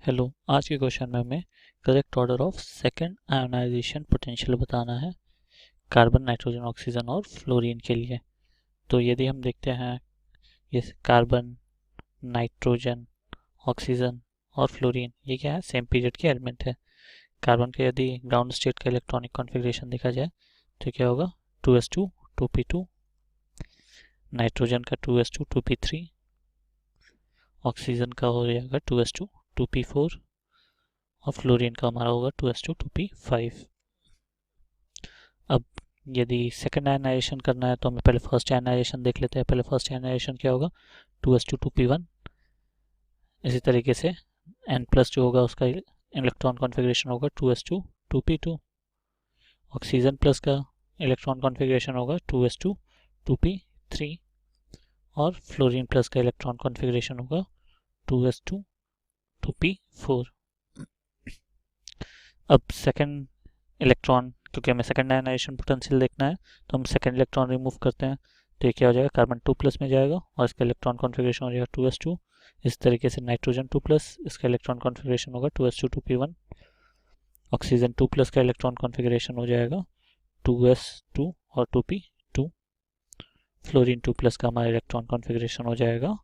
Hello, आज के question में हमें correct order of second ionization potential बताना है कार्बन, नाइट्रोजन, ऑक्सीजन और फ्लोरीन के लिए। तो यदि हम देखते हैं ये कार्बन, नाइट्रोजन, ऑक्सीजन और फ्लोरीन, ये क्या है? सेम पीरियड के एलिमेंट है। कार्बन के यदि ग्राउंड स्टेट का इलेक्ट्रॉनिक कॉन्फ़िगरेशन देखा जाए तो क्या होगा? 2s2 2p2, नाइट्रोजन का 2s2 2p3, ऑक्सीजन का हो जाएगा 2s2 2p4 और फ्लोरीन का हमारा होगा 2s2 2p5। अब यदि सेकंड आयनाइजेशन करना है तो हमें पहले फर्स्ट आयनाइजेशन देख लेते हैं। पहले फर्स्ट आयनाइजेशन क्या होगा? 2s2 2p1। इसी तरीके से n प्लस जो होगा उसका इलेक्ट्रॉन कॉन्फ़िगरेशन होगा 2s2 2p2। ऑक्सीजन प्लस का इलेक्ट्रॉन कॉन्फ़िगरेशन होगा 2s2 2p3 और फ्लोरीन प्लस का इलेक्ट्रॉन कॉन्फ़िगरेशन होगा 2s2 2p4। अब सेकंड इलेक्ट्रॉन, क्योंकि हमें सेकंड आयनाइजेशन पोटेंशियल देखना है तो हम सेकंड इलेक्ट्रॉन रिमूव करते हैं तो ये क्या हो जाएगा? कार्बन 2 प्लस में जाएगा और इसका इलेक्ट्रॉन कॉन्फ़िगरेशन हो जाएगा 2s2। इस तरीके से नाइट्रोजन 2 प्लस, इसका इलेक्ट्रॉन कॉन्फ़िगरेशन होगा 2s2 2p1। ऑक्सीजन 2 प्लस का इलेक्ट्रॉन कॉन्फ़िगरेशन हो जाएगा 2s2 और 2p2। फ्लोरीन 2 प्लस का हमारा इलेक्ट्रॉन कॉन्फ़िगरेशन हो जाएगा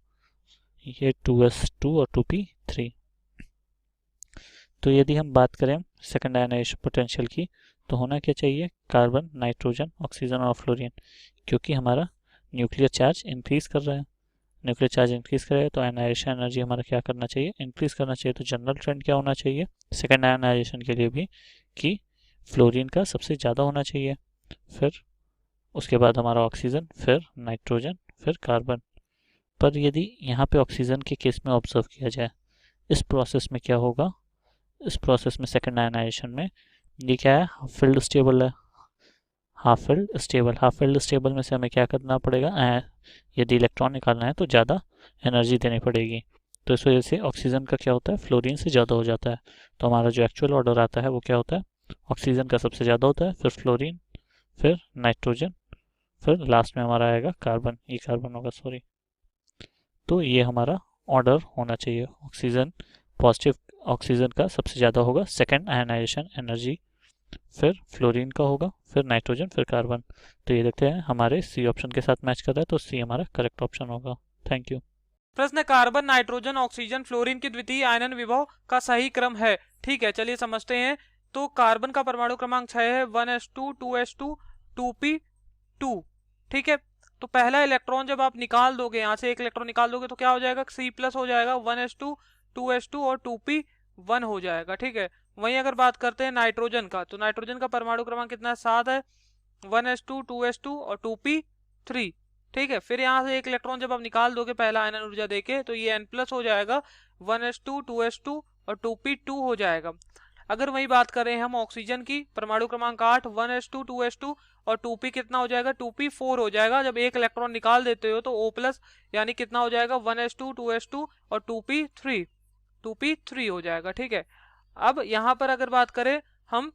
ये 2s2 और 2p3। तो यदि हम बात करें सेकंड आयनाइजेशन पोटेंशियल की तो होना क्या चाहिए? कार्बन, नाइट्रोजन, ऑक्सीजन और फ्लोरीन, क्योंकि हमारा न्यूक्लियर चार्ज इंक्रीज कर रहा है। न्यूक्लियर चार्ज इंक्रीज करेगा तो आयनाइजेशन एनर्जी हमारा क्या करना चाहिए? इंक्रीज करना चाहिए। तो जनरल ट्रेंड क्या होना चाहिए सेकंड आयनाइजेशन के लिए भी कि फ्लोरीन का सबसे ज़्यादा होना चाहिए, फिर उसके बाद हमारा ऑक्सीजन, फिर नाइट्रोजन, फिर कार्बन। पर यदि यहाँ पे ऑक्सीजन के केस में ऑब्जर्व किया जाए, इस प्रोसेस में क्या होगा? इस प्रोसेस में सेकंड आयनाइजेशन में ये क्या है? हाफ फिल्ड स्टेबल है। हाफ फिल्ड स्टेबल में से हमें क्या करना पड़ेगा? यदि इलेक्ट्रॉन निकालना है तो ज़्यादा एनर्जी देनी पड़ेगी। तो इस वजह से ऑक्सीजन का क्या होता है? फ्लोरीन से ज़्यादा हो जाता है। तो हमारा जो एक्चुअल ऑर्डर आता है वो क्या होता है? ऑक्सीजन का सबसे ज़्यादा होता है, फिर फ्लोरीन, फिर नाइट्रोजन, फिर लास्ट में हमारा आएगा कार्बन। ये कार्बन होगा, सॉरी। तो ये हमारा ऑर्डर होना चाहिए। ऑक्सीजन पॉजिटिव, ऑक्सीजन का सबसे ज़्यादा होगा सेकंड आयनाइजेशन एनर्जी, फिर फ्लोरीन का होगा, फिर नाइट्रोजन, फिर कार्बन। तो ये देखते हैं हमारे सी ऑप्शन के साथ मैच कर रहा है, तो सी हमारा करेक्ट ऑप्शन होगा। Thank you. प्रश्न कार्बन, नाइट्रोजन, ऑक्सीजन, फ्लोरीन की द्वितीय आयनन विभव का सही क्रम है। ठीक है, चलिए समझते हैं। तो कार्बन का परमाणु क्रमांक 6 है, 1s2 2s2 2p2। ठीक है, तो पहला इलेक्ट्रॉन जब आप निकाल दोगे, यहाँ से एक इलेक्ट्रॉन निकाल दोगे तो क्या हो जाएगा? C+ हो जाएगा, 1s2 2s2 और 2p1 हो जाएगा। ठीक है, वहीं अगर बात करते हैं नाइट्रोजन का, तो नाइट्रोजन का परमाणु क्रमांक कितना है? 7 है, 1s2 2s2 और 2p3। ठीक है, फिर यहाँ से एक इलेक्ट्रॉन जब आप निकाल दोगे पहला आयनन ऊर्जा देके, तो ये n+ हो जाएगा, 1s2 2s2 और 2p2 हो जाएगा। अगर वही बात करें हम ऑक्सीजन की, परमाणु क्रमांक 8, 1s2 2s2 और 2p कितना हो जाएगा? 2p4 हो जाएगा। जब एक इलेक्ट्रॉन निकाल देते हो तो O+ यानी कितना हो जाएगा? 1s2 2s2 और 2p3 हो जाएगा। ठीक है, अब यहाँ पर अगर बात करें हम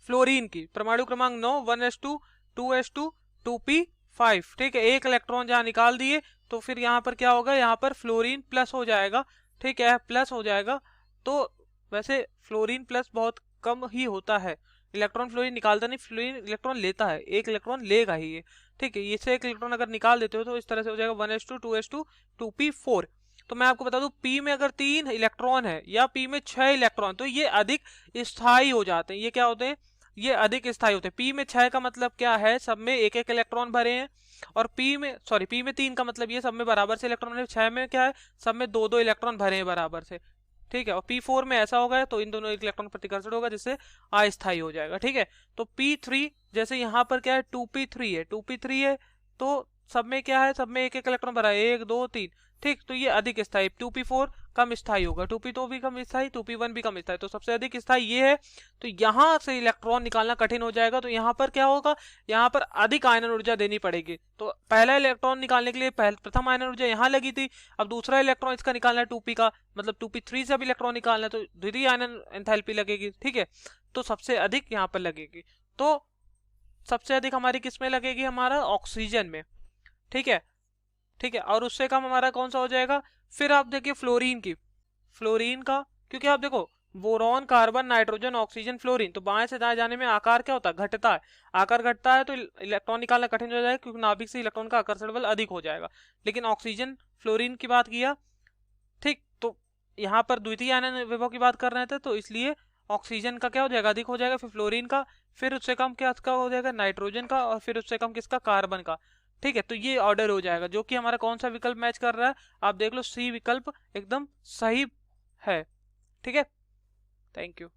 फ्लोरीन की, परमाणु क्रमांक 9, 1s2 2s2 2p5। ठीक है, एक इलेक्ट्रॉन जहां निकाल दिए तो फिर यहाँ पर क्या होगा? यहाँ पर फ्लोरीन प्लस हो जाएगा। ठीक है, प्लस हो जाएगा। तो वैसे फ्लोरीन प्लस बहुत कम ही होता है, इलेक्ट्रॉन फ्लोरीन निकालता नहीं, फ्लोरीन इलेक्ट्रॉन लेता है, एक इलेक्ट्रॉन लेगा ही ये। ठीक है, इससे एक इलेक्ट्रॉन अगर निकाल देते हो तो इस तरह से हो जाएगा 1s2 2s2 2p4। तो मैं आपको बता दूं, p में अगर 3 इलेक्ट्रॉन है या p में 6 इलेक्ट्रॉन, तो ये अधिक स्थायी हो जाते हैं। ये क्या होते हैं? ये अधिक स्थायी होते हैं। p में 6 का मतलब क्या है? सब में एक एक इलेक्ट्रॉन भरे हैं। और p में 3 का मतलब ये सब में बराबर से इलेक्ट्रॉन भरे। 6 में क्या है? सब में दो दो इलेक्ट्रॉन भरे हैं बराबर से। ठीक है, और p4 में ऐसा होगा तो इन दोनों इलेक्ट्रॉन प्रतिकर्षण होगा जिससे अस्थायी हो जाएगा। ठीक है, तो p3 जैसे यहाँ पर क्या है? 2p3 है तो सब में क्या है? सब में एक एक इलेक्ट्रॉन भरा है, 1 2 3। ठीक, तो ये अधिक स्थायी। 2p4 कम स्थायी होगा, 2p2 भी कम स्थायी, 2p1 भी कम स्थायी, तो सबसे अधिक स्थायी ये है। तो यहां से इलेक्ट्रॉन निकालना कठिन हो जाएगा। तो यहाँ पर क्या होगा? यहाँ पर अधिक आयनन ऊर्जा देनी पड़ेगी। तो पहला इलेक्ट्रॉन निकालने के लिए प्रथम आयनन ऊर्जा यहाँ लगी थी, अब दूसरा इलेक्ट्रॉन इसका निकालना है 2p का, मतलब 2p3 से अब इलेक्ट्रॉन निकालना है तो द्वितीय आयनन एंथैल्पी लगेगी। ठीक है, तो सबसे अधिक यहाँ पर लगेगी। तो सबसे अधिक हमारी किस में लगेगी? हमारा ऑक्सीजन में। ठीक है, ठीक है, और उससे कम हमारा कौन सा हो जाएगा? फिर आप देखिए फ्लोरीन की, फ्लोरीन का क्योंकि आप देखो boron, carbon, nitrogen, oxygen, fluorine, तो बाएं से दाएं जाने में आकार क्या होता है, घटता है। आकार घटता है तो इलेक्ट्रॉन निकालना कठिन हो जाएगा, क्योंकि नाभिक से इलेक्ट्रॉन का आकर्षण बल अधिक हो जाएगा। लेकिन ऑक्सीजन, फ्लोरीन की बात किया, ठीक, तो यहाँ पर द्वितीय आयन विभव की बात कर रहे थे, तो इसलिए ऑक्सीजन का क्या हो जाएगा, अधिक हो जाएगा, फिर फ्लोरीन का, फिर उससे कम क्या का हो जाएगा, नाइट्रोजन का, और फिर उससे कम किसका, कार्बन का। ठीक है, तो ये ऑर्डर हो जाएगा, जो कि हमारा कौन सा विकल्प मैच कर रहा है, आप देख लो, सी विकल्प एकदम सही है। ठीक है, thank you.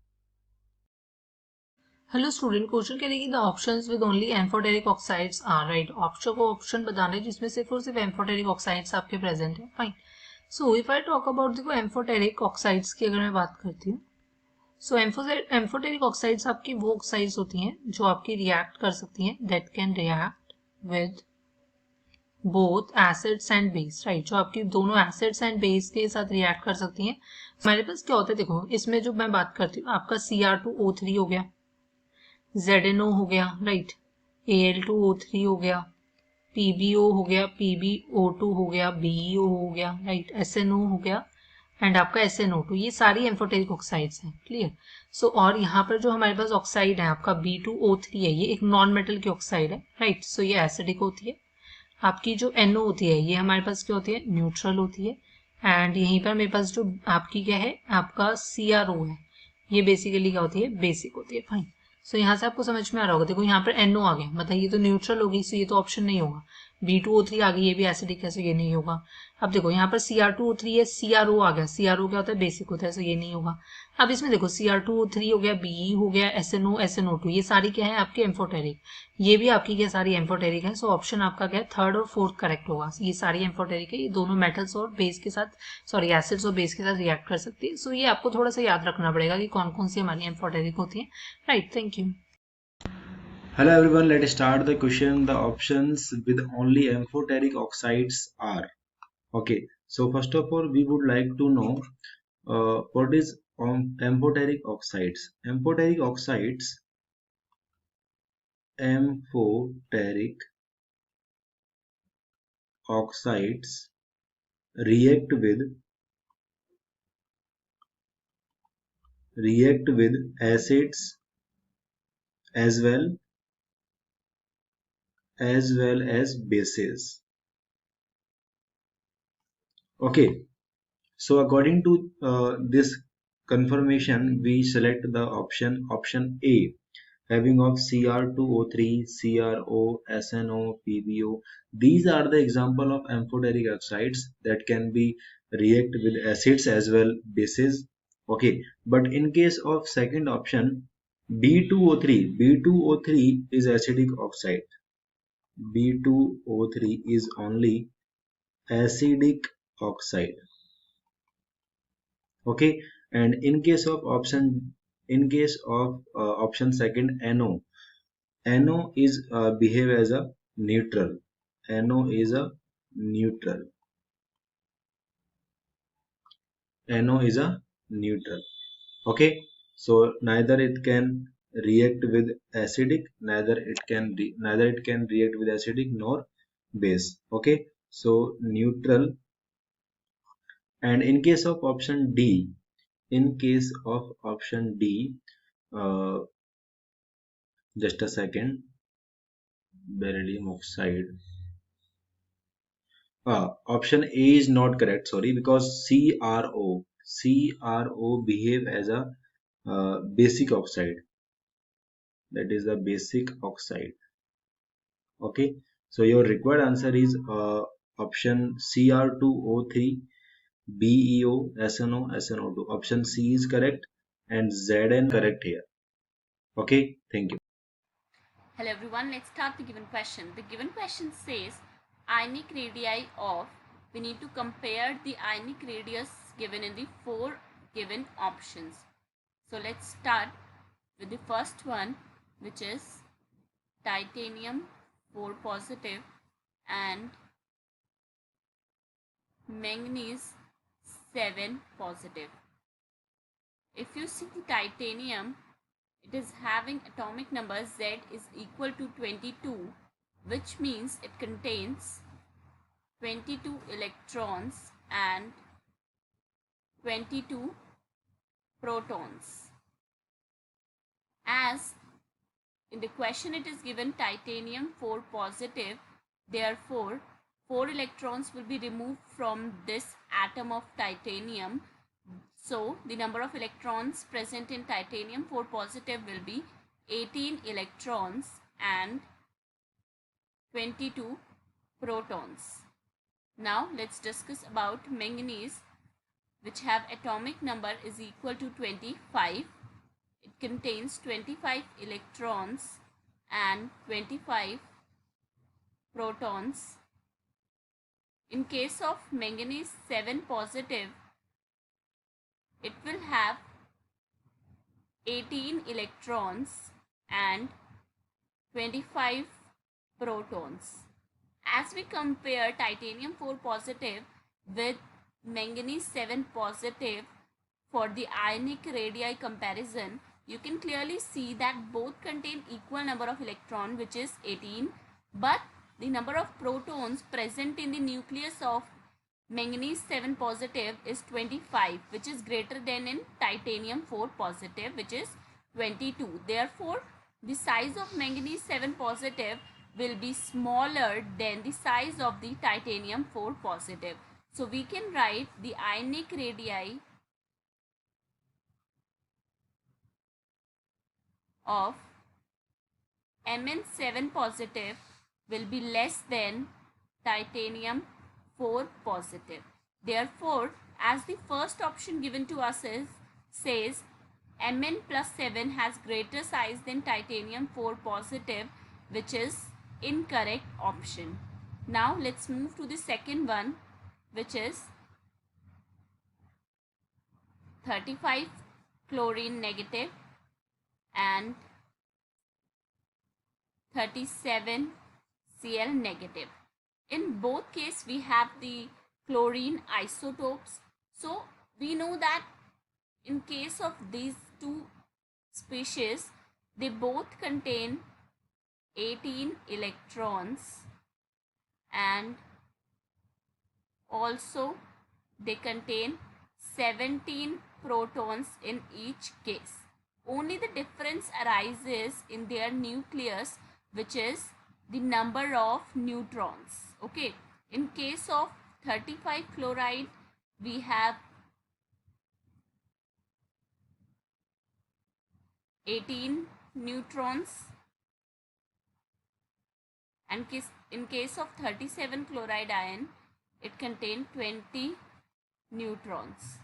Hello student, question कह रही है कि the options with only amphoteric oxides are right. Option को ऑप्शन बताना है जिसमें सिर्फ और सिर्फ एम्फोटेरिक ऑक्साइड्स आपके प्रेजेंट है। Fine. So if I talk about देखो एम्फोटेरिक ऑक्साइड्स की अगर मैं बात करती हूँ, सो एम्फोटेरिक ऑक्साइड्स आपकी वो ऑक्साइड्स होती हैं जो आपकी रिएक्ट कर सकती हैं, that can react with both acids and base right, जो आपकी दोनों एसिड्स एंड बेस के साथ रिएक्ट कर सकती हैं। हमारे पास क्या होता है, देखो इसमें जो मैं बात करती हूँ आपका Cr2O3 हो गया, ZNO हो गया राइट, Al2O3 हो गया, PbO हो गया, PbO2 हो गया, BeO हो गया राइट, SNO हो गया एंड आपका SNO2, ये सारी एम्फोटेरिक ऑक्साइड्स हैं। क्लियर। सो और यहाँ पर जो हमारे पास ऑक्साइड है आपका B2O3 है, ये एक नॉन मेटल की ऑक्साइड है राइट। सो ये एसिडिक होती है। आपकी जो NO होती है ये हमारे पास क्या होती है, न्यूट्रल होती है। एंड यहीं पर मेरे पास जो आपकी क्या है, आपका CRO है, ये बेसिकली क्या होती है, बेसिक होती है। फाइन। सो यहाँ से आपको समझ में आ रहा होगा, देखो यहाँ पर NO आ गया, मतलब ये तो न्यूट्रल होगी, सो ये तो ऑप्शन नहीं होगा। B2O3 आ गई, ये भी एसिडिक है, सो ये नहीं होगा। अब देखो यहाँ पर Cr2O3 है, CRO आ गया, CRO क्या होता है, बेसिक होता है, सो ये नहीं होगा। अब इसमें देखो Cr2O3 हो गया, Be हो गया, SNO, SNO2, ये सारी क्या है आपकी एम्फोटेरिक, ये भी आपकी क्या सारी एम्फोटेरिक है। सो ऑप्शन आपका क्या है, थर्ड और फोर्थ करेक्ट होगा। ये सारी एम्फोटेरिक है, ये दोनों मेटल्स और बेस के साथ, सॉरी एसिड्स और बेस के साथ रिएक्ट कर सकती है। सो ये आपको थोड़ा सा याद रखना पड़ेगा कि कौन कौन सी हमारी एम्फोटेरिक होती है right. Thank you. Hello everyone, let's start the question. The options with only amphoteric oxides are. Okay, so first of all, we would like to know what is amphoteric oxides. Amphoteric oxides react with acids as well as bases. Okay, so according to this confirmation, we select the option A, having of Cr2O3, CRO, SNO, PbO. These are the example of amphoteric oxides that can be react with acids as well bases. Okay, but in case of second option, B2O3 is acidic oxide. B2O3 is only acidic oxide. Okay, and in case of option second, NO is behave as a neutral. NO is a neutral. NO is a neutral. Okay, so neither it can react with acidic, neither it can react with acidic nor base. Okay, so neutral. And in case of option D, uh, just a second, beryllium oxide. Option A is not correct, sorry, because CRO behave as a basic oxide. That is the basic oxide. Okay, so your required answer is option Cr2O3, BeO, SNO, SNO2. Option C is correct and Zn correct here. Okay, thank you. Hello everyone, let's start the given question. The given question says ionic radii of, we need to compare the ionic radius given in the 4 given options. So let's start with the first one, which is titanium 4 positive and manganese 7 positive. If you see the titanium, it is having atomic number Z is equal to 22, which means it contains 22 electrons and 22 protons. As in the question it is given titanium 4 positive, therefore 4 electrons will be removed from this atom of titanium. So the number of electrons present in titanium 4 positive will be 18 electrons and 22 protons. Now let's discuss about manganese, which have atomic number is equal to 25. It contains 25 electrons and 25 protons. In case of manganese 7 positive, it will have 18 electrons and 25 protons. As we compare titanium 4 positive with manganese 7 positive for the ionic radii comparison, you can clearly see that both contain equal number of electrons, which is 18, but the number of protons present in the nucleus of manganese 7 positive is 25, which is greater than in titanium 4 positive, which is 22. Therefore, the size of manganese 7 positive will be smaller than the size of the titanium 4 positive. So we can write the ionic radii of Mn7 positive will be less than titanium 4 positive. Therefore, as the first option given to us says Mn plus 7 has greater size than titanium 4 positive, which is incorrect option. Now let's move to the second one, which is 35 chlorine negative and 37 Cl negative. In both cases we have the chlorine isotopes. So we know that in case of these two species, they both contain 18 electrons and also they contain 17 protons in each case. Only the difference arises in their nucleus, which is the number of neutrons. Okay, in case of 35 chloride we have 18 neutrons, and in case of 37 chloride ion it contains 20 neutrons.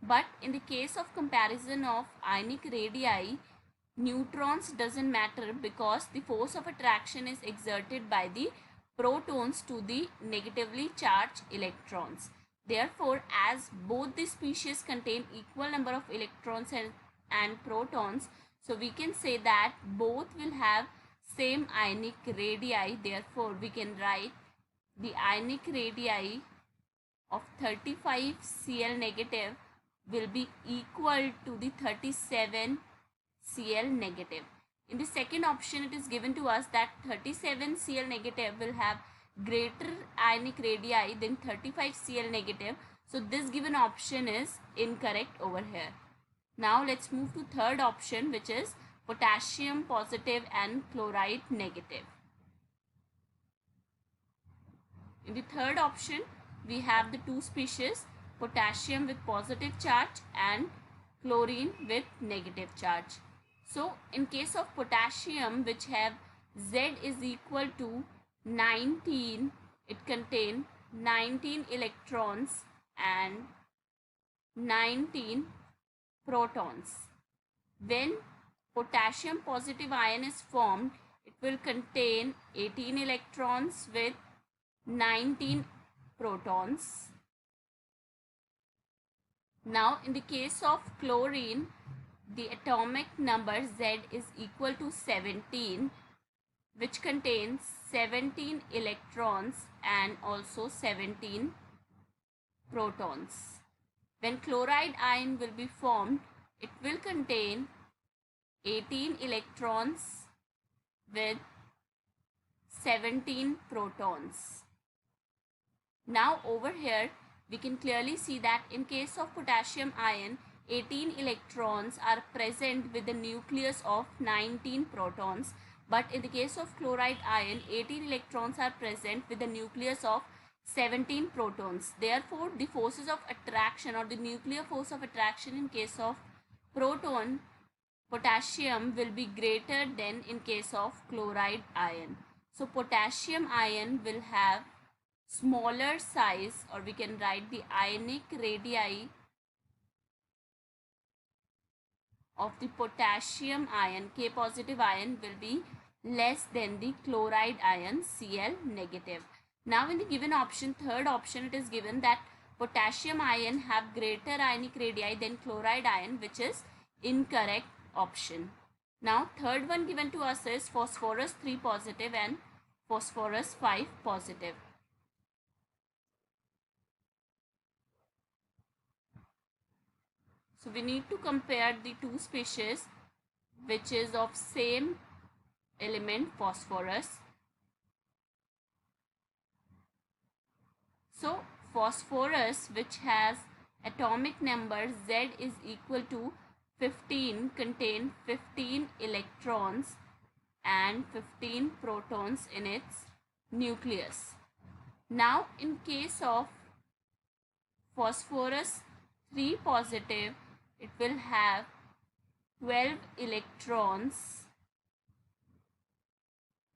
But in the case of comparison of ionic radii, neutrons doesn't matter because the force of attraction is exerted by the protons to the negatively charged electrons. Therefore, as both the species contain equal number of electrons and protons, so we can say that both will have same ionic radii. Therefore, we can write the ionic radii of 35 Cl negative will be equal to the 37 Cl negative. In the second option, it is given to us that 37 Cl negative will have greater ionic radii than 35 Cl negative. So this given option is incorrect over here. Now let's move to third option, which is potassium positive and chloride negative. In the third option, we have the two species, potassium with positive charge and chlorine with negative charge. So in case of potassium, which have Z is equal to 19, it contains 19 electrons and 19 protons. When potassium positive ion is formed, it will contain 18 electrons with 19 protons. Now in the case of chlorine, the atomic number Z is equal to 17, which contains 17 electrons and also 17 protons. When chloride ion will be formed, it will contain 18 electrons with 17 protons. Now over here we can clearly see that in case of potassium ion, 18 electrons are present with the nucleus of 19 protons, but in the case of chloride ion, 18 electrons are present with the nucleus of 17 protons. Therefore, the forces of attraction or the nuclear force of attraction in case of proton potassium will be greater than in case of chloride ion. So potassium ion will have smaller size, or we can write the ionic radii of the potassium ion, K positive ion, will be less than the chloride ion, Cl negative. Now in the given option, third option, it is given that potassium ion have greater ionic radii than chloride ion, which is incorrect option. Now third one given to us is phosphorus 3 positive and phosphorus 5 positive. So we need to compare the two species which is of same element, phosphorus. So phosphorus, which has atomic number Z is equal to 15, contain 15 electrons and 15 protons in its nucleus. Now in case of phosphorus 3 positive, it will have 12 electrons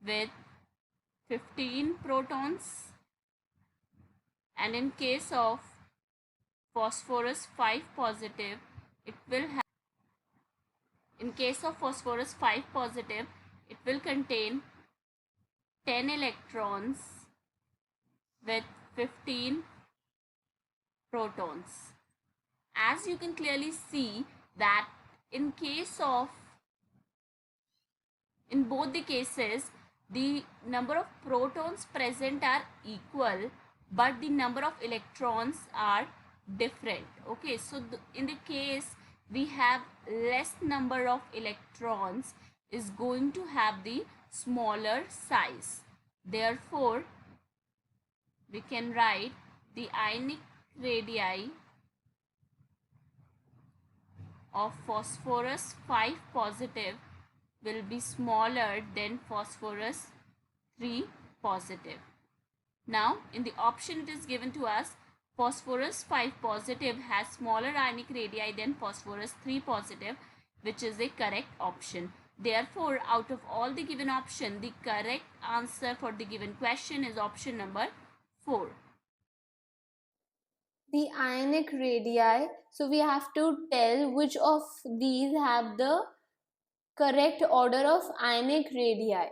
with 15 protons, and in case of phosphorus 5 positive, it will have, in case of phosphorus 5 positive, it will contain 10 electrons with 15 protons. As you can clearly see that in both the cases, the number of protons present are equal, but the number of electrons are different. Okay, so in the case we have less number of electrons is going to have the smaller size. Therefore, we can write the ionic radii of phosphorus 5 positive will be smaller than phosphorus 3 positive. Now in the option it is given to us, phosphorus 5 positive has smaller ionic radii than phosphorus 3 positive, which is a correct option. Therefore, out of all the given option, the correct answer for the given question is option number 4. The ionic radii, so we have to tell which of these have the correct order of ionic radii.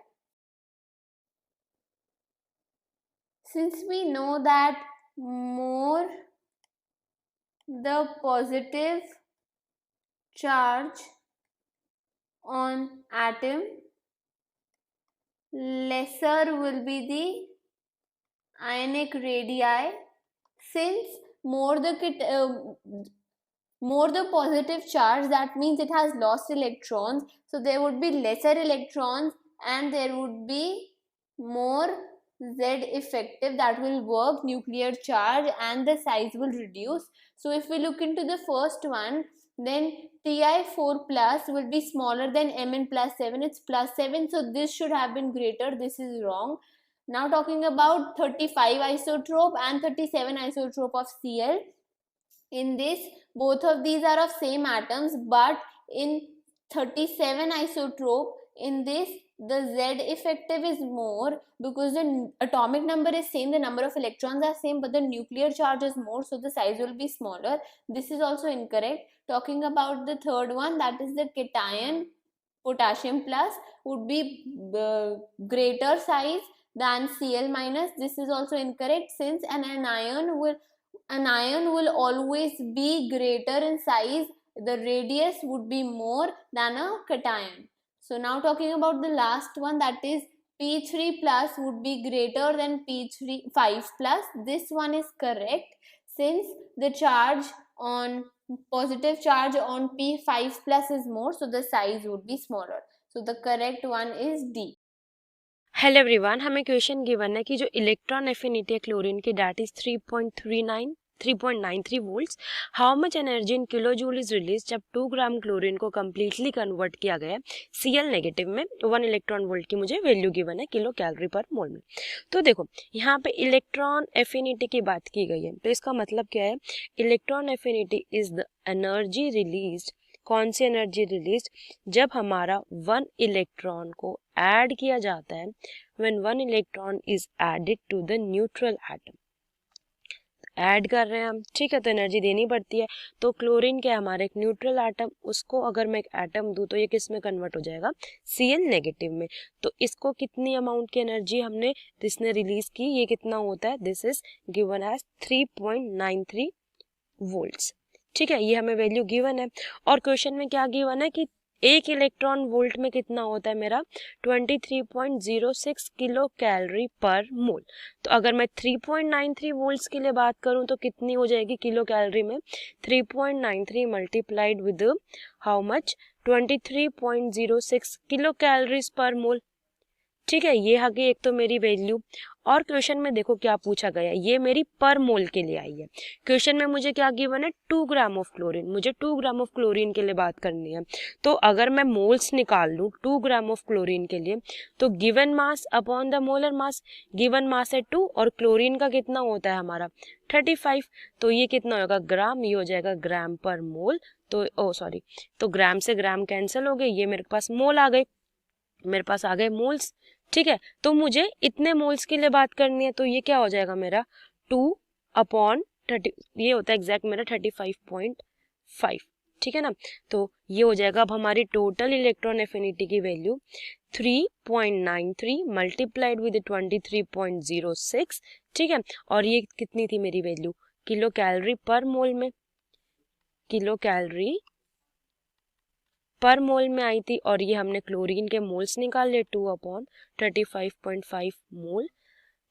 Since we know that more the positive charge on atom, lesser will be the ionic radii. Since more the positive charge, that means it has lost electrons, so there would be lesser electrons and there would be more Z effective that will work nuclear charge and the size will reduce. So if we look into the first one, then Ti4 plus will be smaller than Mn plus 7, it's plus 7, so this should have been greater, this is wrong. Now talking about 35 isotope and 37 isotope of Cl, in this both of these are of same atoms, but in 37 isotope, in this the Z effective is more because the atomic number is same, the number of electrons are same, but the nuclear charge is more, so the size will be smaller. This is also incorrect. Talking about the third one, that is the cation potassium plus would be greater size than Cl minus. This is also incorrect, since an anion will always be greater in size, the radius would be more than a cation. So now talking about the last one, that is P3 plus would be greater than P5 plus. This one is correct, since the charge on positive charge on P5 plus is more, so the size would be smaller. So the correct one is D. Hello everyone, हमें question given है कि जो electron affinity है chlorine की, that is 3.39 3.93 volts. How much energy in kilo joule is release जब 2 ग्राम chlorine को completely convert किया गया Cl नेगेटिव में 1 इलेक्ट्रॉन वोल्ट की मुझे वैल्यू गिवन है किलो कैलोरी पर मोल में। तो देखो यहाँ पे इलेक्ट्रॉन एफिनिटी की बात की गई है, तो इसका मतलब क्या है, electron affinity is the energy released, कौन सी एनर्जी रिलीज, जब हमारा 1 इलेक्ट्रॉन को ऐड किया जाता है, when 1 electron is added to the neutral atom, add कर रहे हैं हम, ठीक है, तो एनर्जी देनी पड़ती है। तो क्लोरीन क्या है हमारा एक न्यूट्रल एटम, उसको अगर मैं एक एटम दूं तो ये किस में कन्वर्ट हो जाएगा, Cl नेगेटिव में। तो इसको कितनी अमाउंट की एनर्जी हमने जिसने रिलीज की, ये कितना होता है, this is given as 3.93 volts, ठीक है, ये हमें वैल्यू गिवन है। और क्वेश्चन में क्या गिवन है कि 1 इलेक्ट्रॉन वोल्ट में कितना होता है मेरा 23.06 किलो कैलोरी पर मोल। तो अगर मैं 3.93 वोल्ट्स के लिए बात करूं तो कितनी हो जाएगी किलो कैलोरी में, 3.93 multiplied with how much 23.06 kilo calories per mole, ठीक है, ये आ गई एक तो मेरी वैल्यू। और क्वेश्चन में देखो क्या पूछा गया, ये मेरी पर मोल के लिए आई है। क्वेश्चन में मुझे क्या गिवन है 2 ग्राम ऑफ क्लोरीन, मुझे 2 ग्राम ऑफ क्लोरीन के लिए बात करनी है। तो अगर मैं मोल्स निकाल लूँ 2 ग्राम ऑफ क्लोरीन के लिए, तो given mass upon the molar mass, given mass है 2 और क्लोरीन का कितना होता है हमारा 35, तो ये कितना होगा ग्राम, ये हो जाएगा ग्राम पर मोल। तो तो ग्राम से ग्राम कैंसिल हो गए, ये मेरे पास मोल आ गए, मेरे पास आ गए मोल्स, ठीक है। तो मुझे इतने मोल्स के लिए बात करनी है, तो ये क्या हो जाएगा मेरा 2/30, ये होता है एग्जैक्ट मेरा 35.5, ठीक है ना। तो ये हो जाएगा अब हमारी टोटल इलेक्ट्रॉन एफिनिटी की वैल्यू 3.93 मल्टीप्लाइड विद 23.06, ठीक है। और ये कितनी थी मेरी वैल्यू किलो कैलोरी पर मोल में, किलो कैलोरी पर मोल में आई थी। और ये हमने क्लोरीन के मोल्स निकाल लिए 2/35.5 मोल,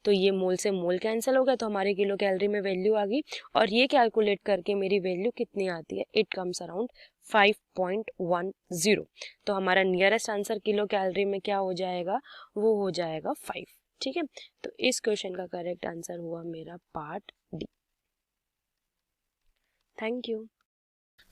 तो ये मोल से मोल कैंसिल हो गया, तो हमारे किलो कैलोरी में वैल्यू आ गई। और ये कैलकुलेट करके मेरी वैल्यू कितनी आती है, इट कम्स अराउंड 5.10। तो हमारा नियरेस्ट आंसर किलो कैलोरी में क्या हो जाएगा, वो हो जाएगा 5, ठीक है। तो इस क्वेश्चन का करेक्ट आंसर हुआ मेरा part D. Thank you.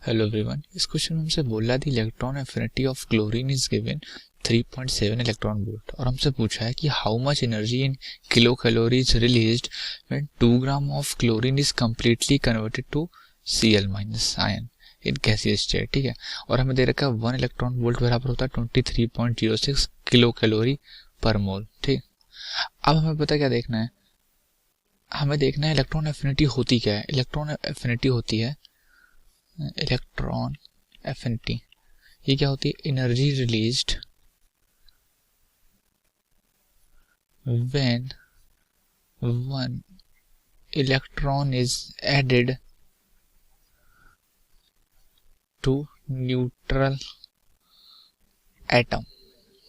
Hello everyone, इस क्वेश्चन में हमसे बोला the electron affinity of chlorine is given 3.7 electron volt, और हमसे पूछा है कि how much energy in kilo calorie is released when 2 gram of chlorine is completely converted to Cl minus ion in gaseous state, ठीक है। और हमें दे रखा है 1 इलेक्ट्रॉन वोल्ट बराबर होता है 23.06 किलो कैलोरी पर मोल, ठीक। अब हमें पता क्या देखना है, हमें देखना है इलेक्ट्रॉन एफिनिटी होती क्या है। इलेक्ट्रॉन एफिनिटी होती है, इलेक्ट्रॉन एफिनिटी ये क्या होती है, energy released when 1 electron is added to neutral atom,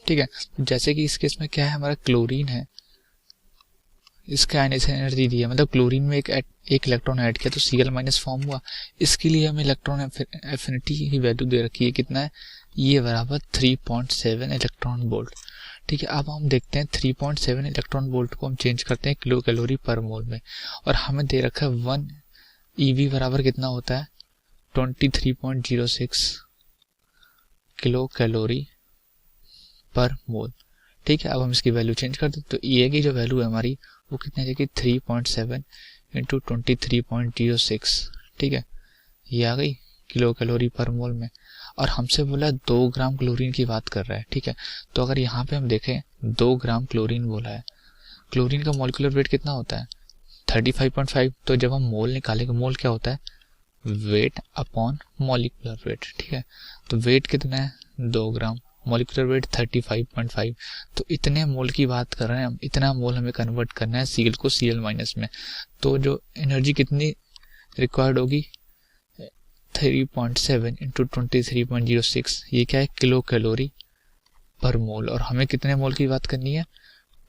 ठीक है। जैसे कि इस केस में क्या है, हमारा क्लोरीन है, इसका आयनिक एनर्जी दी है, मतलब क्लोरीन में एक इलेक्ट्रॉन ऐड किया तो Cl माइनस फॉर्म हुआ। इसके लिए हमें इलेक्ट्रॉन एफिनिटी की वैल्यू दे रखी है, कितना है, ये बराबर 3.7 इलेक्ट्रॉन वोल्ट, ठीक है। अब हम देखते हैं 3.7 इलेक्ट्रॉन वोल्ट को हम चेंज करते हैं किलो कैलोरी पर मोल में, और हमें दे रखा है 1 EV बराबर कितना होता है 23.06 किलो कैलोरी पर मोल, ठीक है। अब हम इसकी वैल्यू चेंज कर दें, तो ये की जो वैल्यू है हमारी वो कितनी है कि 3.7 इंटू 23.06, ठीक है, ये आ गई किलो कैलोरी पर मोल में। और हमसे बोला 2 ग्राम क्लोरीन की बात कर रहा है, ठीक है। तो अगर यहाँ पे हम देखें 2 ग्राम क्लोरीन बोला है, क्लोरीन का मॉलिक्यूलर वेट कितना होता है 35.5, तो जब हम मोल निकालेंगे, मोल क्या होता है वेट अपॉन मॉलिक्यूलर वेट, ठीक है। तो वेट कितना है 2 ग्राम, मॉलिक्यूलर वेट 35.5, तो इतने मोल की बात कर रहे हैं हम, इतना मोल हमें कन्वर्ट करना है Cl को Cl माइनस में। तो जो एनर्जी कितनी रिक्वायर्ड होगी 3.7 इंटू 23.06, ये क्या है किलो कैलोरी पर मोल, और हमें कितने मोल की बात करनी है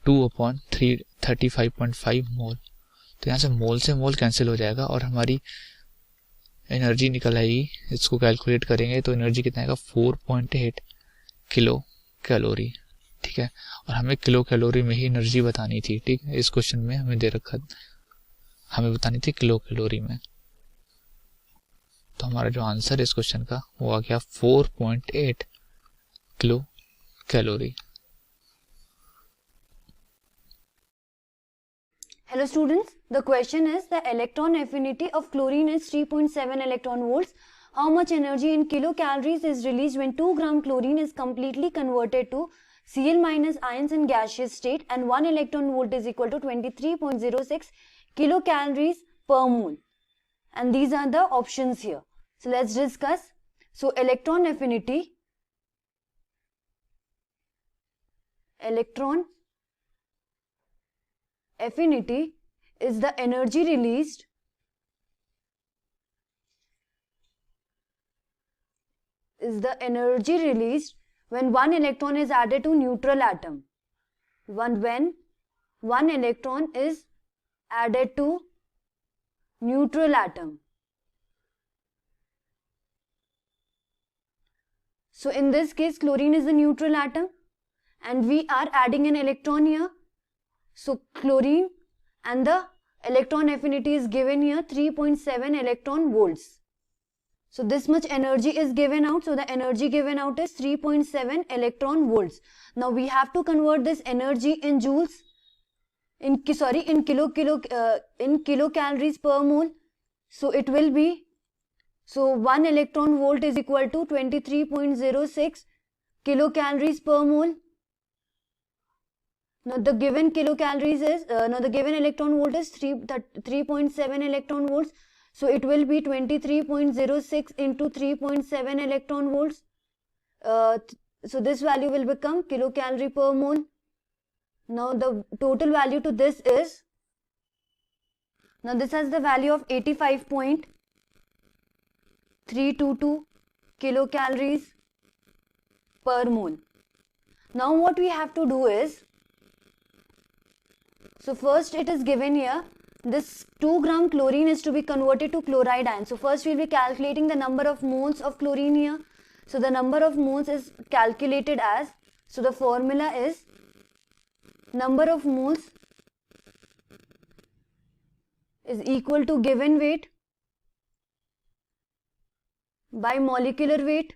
2/35.5 मोल। तो यहाँ से मोल कैंसिल हो जाएगा और हमारी एनर्जी निकल आएगी, इसको कैलकुलेट करेंगे तो एनर्जी कितना आएगा 4.8 किलो कैलोरी, ठीक है। और हमें किलो कैलोरी में ही एनर्जी बतानी थी, ठीक है, इस क्वेश्चन में हमें दे रखा हमें बतानी थी किलो कैलोरी में। तो हमारा जो आंसर है इस क्वेश्चन का वो आ गया 4.8 kilo calorie. Hello students, the question is the electron affinity of chlorine is 3.7 electron volts. How much energy in kilocalories is released when 2 gram chlorine is completely converted to Cl minus ions in gaseous state and 1 electron volt is equal to 23.06 kilocalories per mole. And these are the options here. So let's discuss. So electron affinity is the energy released when one electron is added to neutral atom. When one electron is added to neutral atom. So in this case chlorine is the neutral atom and we are adding an electron here. So chlorine and the electron affinity is given here 3.7 electron volts. So this much energy is given out. So the energy given out is 3.7 electron volts. Now we have to convert this energy in joules, in kilocalories per mole. So it will be, so 1 electron volt is equal to 23.06 kilocalories per mole. Now the given kilocalories is, the given electron volt is 3.7 electron volts. So it will be 23.06 into 3.7 electron volts. So this value will become kilocalorie per mole. Now the total value to this is, now this has the value of 85.322 kilocalories per mole. Now what we have to do is, so first it is given here, this 2 gram chlorine is to be converted to chloride ion. So first we will be calculating the number of moles of chlorine here. So the number of moles is calculated as, so the formula is number of moles is equal to given weight by molecular weight.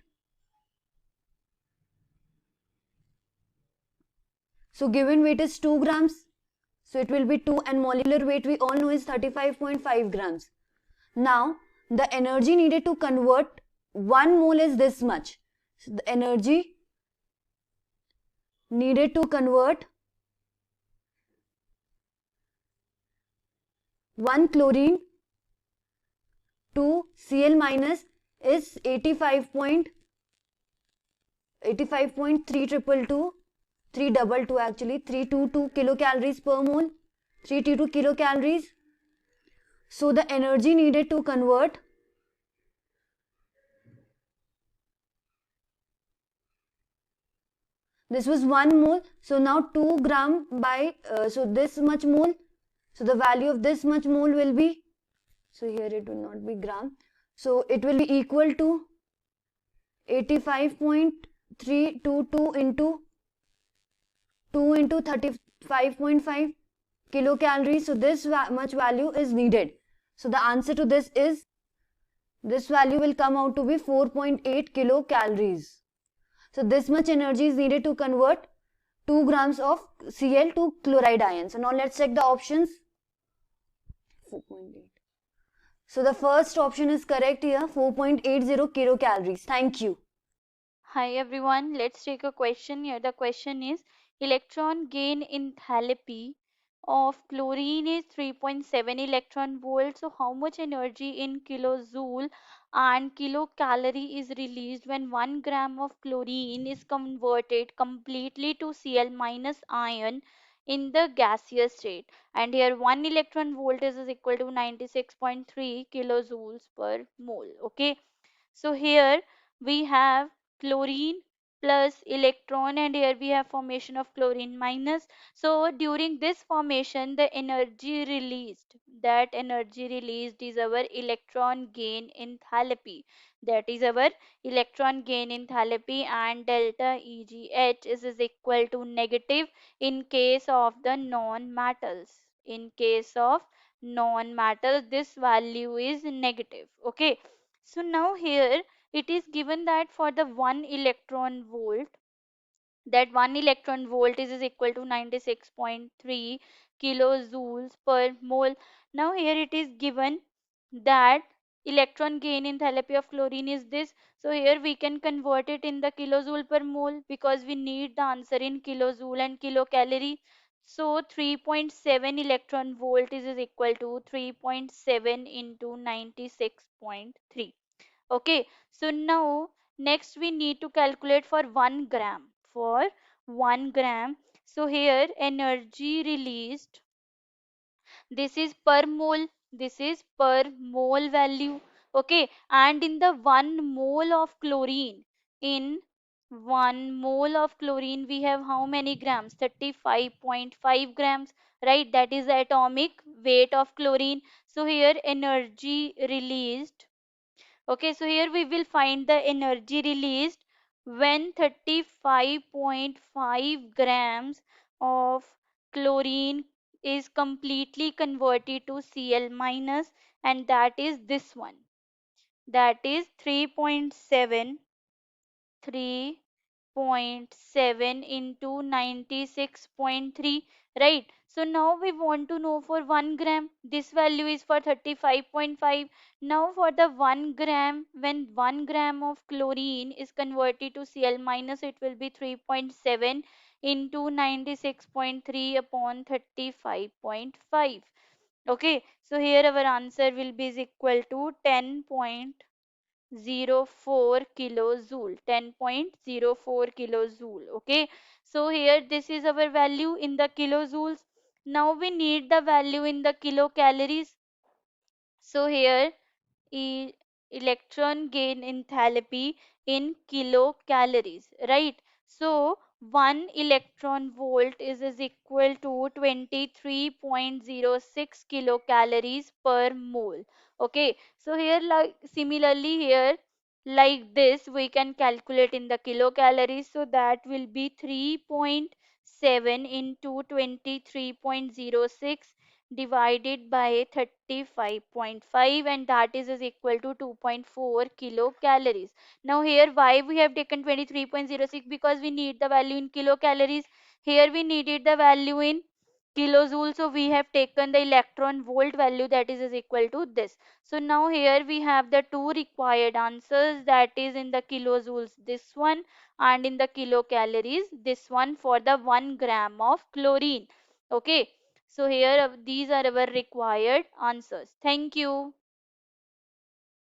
So given weight is 2 grams. So it will be 2 and molecular weight we all know is 35.5 grams. Now the energy needed to convert 1 mole is this much. So the energy needed to convert 1 chlorine to Cl minus is 85.322 322 actually 322 kilocalories per mole, 322 kilocalories. So the energy needed to convert this was 1 mole. So now 2 gram by so this much mole. So the value of this much mole will be, so here it will not be gram. So it will be equal to 85.322 into 2 into 35.5 kilocalories. So this much value is needed. So the answer to this is, this value will come out to be 4.8 kilocalories. So this much energy is needed to convert 2 grams of Cl to chloride ion. So now let's check the options. 4.8. So the first option is correct here, 4.80 kilocalories. Thank you. Hi everyone, let's take a question here. The question is, electron gain enthalpy of chlorine is 3.7 electron volts. So how much energy in kilojoule and kilocalorie is released when 1 gram of chlorine is converted completely to Cl minus ion in the gaseous state? And here 1 electron volt is equal to 96.3 kilojoules per mole. Okay. So here we have chlorine plus electron, and here we have formation of chlorine minus. So during this formation the energy released, that energy released is our electron gain enthalpy. That is our electron gain enthalpy, and delta EGH is equal to negative in case of the non metals. In case of non-matter, this value is negative. Okay, so now here it is given that for the 1 electron volt, that 1 electron volt is equal to 96.3 kilojoules per mole. Now here it is given that electron gain enthalpy of chlorine is this. So here we can convert it in the kilojoule per mole because we need the answer in kilojoule and kilocalorie. So 3.7 electron volt is equal to 3.7 into 96.3. Okay, so now next we need to calculate for 1 gram. For 1 gram, so here energy released, this is per mole, this is per mole value. Okay, and in the 1 mole of chlorine, in 1 mole of chlorine we have how many grams? 35.5 grams, right? That is the atomic weight of chlorine. So here energy released. Okay, so here we will find the energy released when 35.5 grams of chlorine is completely converted to Cl minus, and that is this one. That is 3.7 into 96.3, right? So now we want to know for 1 gram, this value is for 35.5. Now for the 1 gram, when 1 gram of chlorine is converted to Cl minus, it will be 3.7 into 96.3 upon 35.5. Okay, so here our answer will be is equal to 10.04 kilojoule, 10.04 kilojoule. Okay, so here this is our value in the kilojoules. Now we need the value in the kilocalories. So here e electron gain enthalpy in kilocalories, right? So 1 electron volt is equal to 23.06 kilocalories per mole. Okay, so here like similarly here like this we can calculate in the kilocalories, so that will be 3.7 into 23.06 divided by 35.5, and that is equal to 2.4 kilocalories. Now here why we have taken 23.06, because we need the value in kilocalories. Here we needed the value in kilojoules, so we have taken the electron volt value, that is equal to this. So now here we have the two required answers, that is in the kilojoules this one, and in the kilocalories this one for the 1 gram of chlorine. Okay, so here these are our required answers. Thank you.